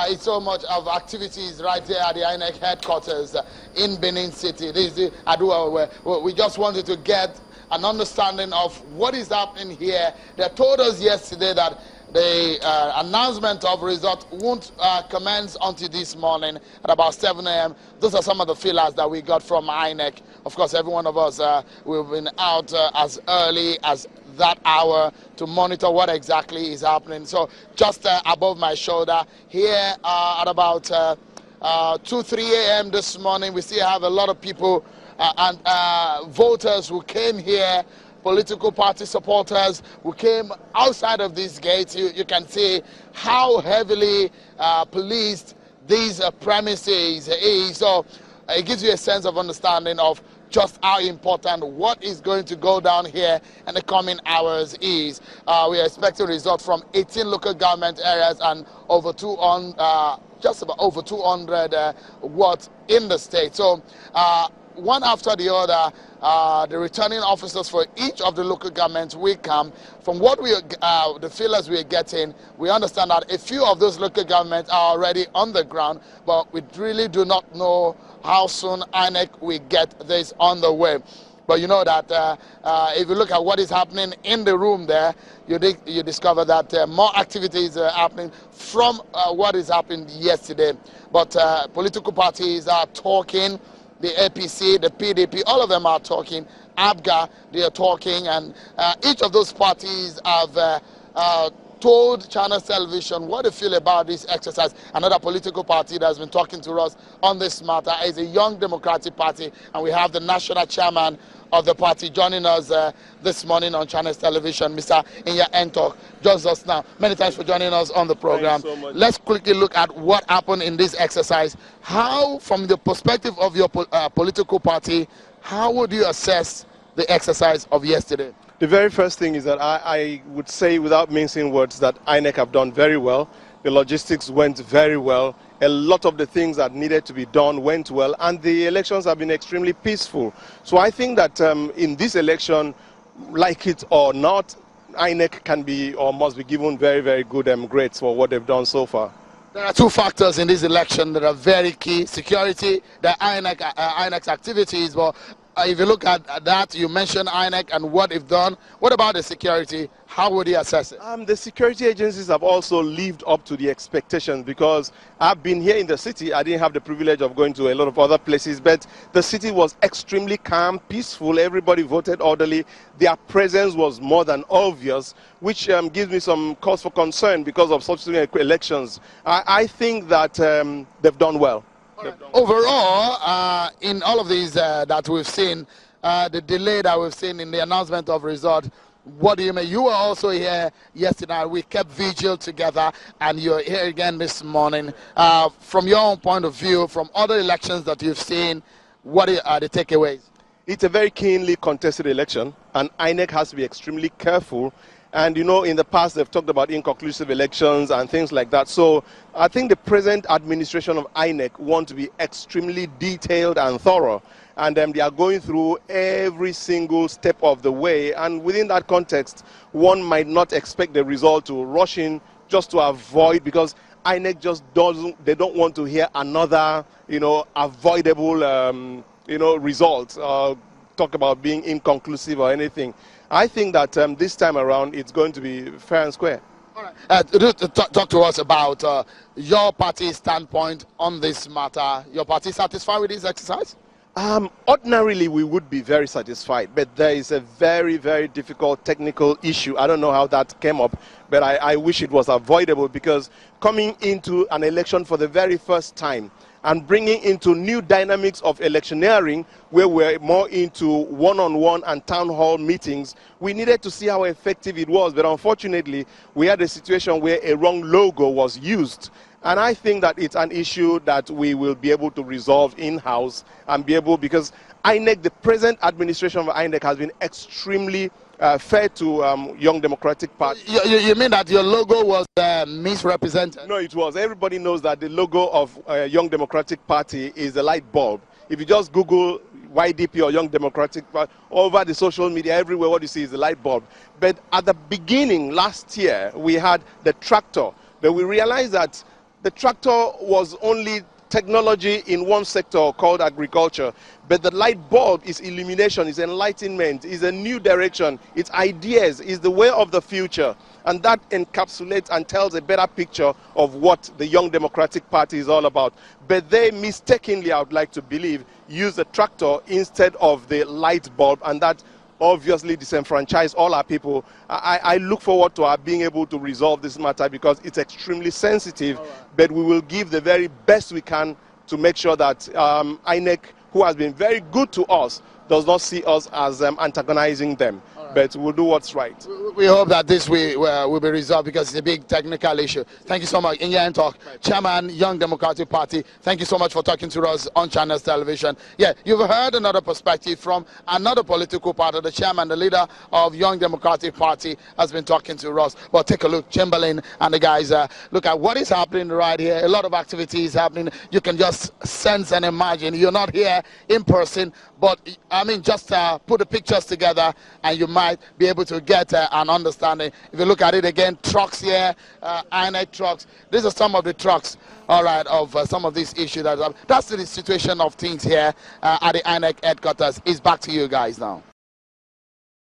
it's so much of activities right there at the INEC headquarters in Benin City. This is the Adua where we just wanted to get an understanding of what is happening here. They told us yesterday that the announcement of result won't commence until this morning at about 7 a.m. Those are some of the feelers that we got from INEC. Of course, every one of us, we've been out as early as that hour to monitor what exactly is happening. So just above my shoulder here at about 2, 3 a.m. this morning, we still have a lot of people and voters who came here, political party supporters who came outside of these gates. You can see how heavily policed these premises is. So it gives you a sense of understanding of just how important what is going to go down here in the coming hours is. We are expecting results from 18 local government areas and over 200, just about over 200 wards in the state. So one after the other, the returning officers for each of the local governments will come. From what the feelers we are getting, we understand that a few of those local governments are already on the ground, but we really do not know how soon INEC will get this on the way. But you know that if you look at what is happening in the room there, you discover that more activities are happening from what is happened yesterday. But political parties are talking. The APC, the PDP, all of them are talking. ABGA, they are talking, and each of those parties have told Channel Television what they feel about this exercise. Another political party that has been talking to us on this matter is a Young Democratic Party, and we have the national chairman of the party joining us this morning on Channel Television, Mr. Inya Entok, joins us now. Many thanks for joining us on the program. Thanks so much. Let's quickly look at what happened in this exercise. How, from the perspective of your political party, how would you assess the exercise of yesterday? The very first thing is that I would say, without mincing words, that INEC have done very well. The logistics went very well. A lot of the things that needed to be done went well, and the elections have been extremely peaceful. So I think that in this election, like it or not, INEC can be or must be given very, very good grades for what they've done so far. There are two factors in this election that are very key: security, the INEC's activities. But if you look at that, you mentioned INEC and what they've done. What about the security? How would you assess it? The security agencies have also lived up to the expectations, because I've been here in the city. I didn't have the privilege of going to a lot of other places, but the city was extremely calm, peaceful. Everybody voted orderly. Their presence was more than obvious, which gives me some cause for concern because of subsequent elections. I think that they've done well. Overall, in all of these that we've seen, the delay that we've seen in the announcement of result, what do you mean? You were also here yesterday. We kept vigil together, and you're here again this morning. From your own point of view, from other elections that you've seen, what are the takeaways? It's a very keenly contested election, and INEC has to be extremely careful. And, you know, in the past, they've talked about inconclusive elections and things like that. So I think the present administration of INEC want to be extremely detailed and thorough. And they are going through every single step of the way. And within that context, one might not expect the result to rush in just to avoid, because INEC just they don't want to hear another, avoidable, result, talk about being inconclusive or anything. I think that this time around, it's going to be fair and square. All right. Talk to us about your party's standpoint on this matter. Your party satisfied with this exercise? Ordinarily, we would be very satisfied, but there is a very, very difficult technical issue. I don't know how that came up, but I wish it was avoidable, because coming into an election for the very first time and bringing into new dynamics of electioneering, where we're more into one-on-one and town hall meetings, we needed to see how effective it was. But unfortunately, we had a situation where a wrong logo was used. And I think that it's an issue that we will be able to resolve in-house and be able, because INEC, the present administration of INEC has been extremely fair to Young Democratic Party. You mean that your logo was misrepresented? No, it was. Everybody knows that the logo of Young Democratic Party is the light bulb. If you just Google YDP or Young Democratic Party, over the social media, everywhere, what you see is the light bulb. But at the beginning, last year, we had the tractor. But we realized that the tractor was only technology in one sector called agriculture, but the light bulb is illumination, is enlightenment, is a new direction, it's ideas, is the way of the future, and that encapsulates and tells a better picture of what the Young Democratic Party is all about. But they mistakenly, I would like to believe, use the tractor instead of the light bulb, and that obviously disenfranchise all our people. I look forward to our being able to resolve this matter because it's extremely sensitive, but we will give the very best we can to make sure that INEC, who has been very good to us, does not see us as antagonizing them. But we'll do what's right. We hope that this will be resolved because it's a big technical issue. Thank you so much. In your talk, Chairman, Young Democratic Party, thank you so much for talking to us on Channels Television. Yeah, you've heard another perspective from another political party. The chairman, the leader of Young Democratic Party, has been talking to us. Well, take a look, Chamberlain and the guys, look at what is happening right here. A lot of activity is happening. You can just sense and imagine. You're not here in person, but I mean, just put the pictures together and you might be able to get an understanding. If you look at it again, trucks here, INEC trucks. These are some of the trucks, all right, of some of these issues. That's the situation of things here at the INEC headquarters. It's back to you guys now.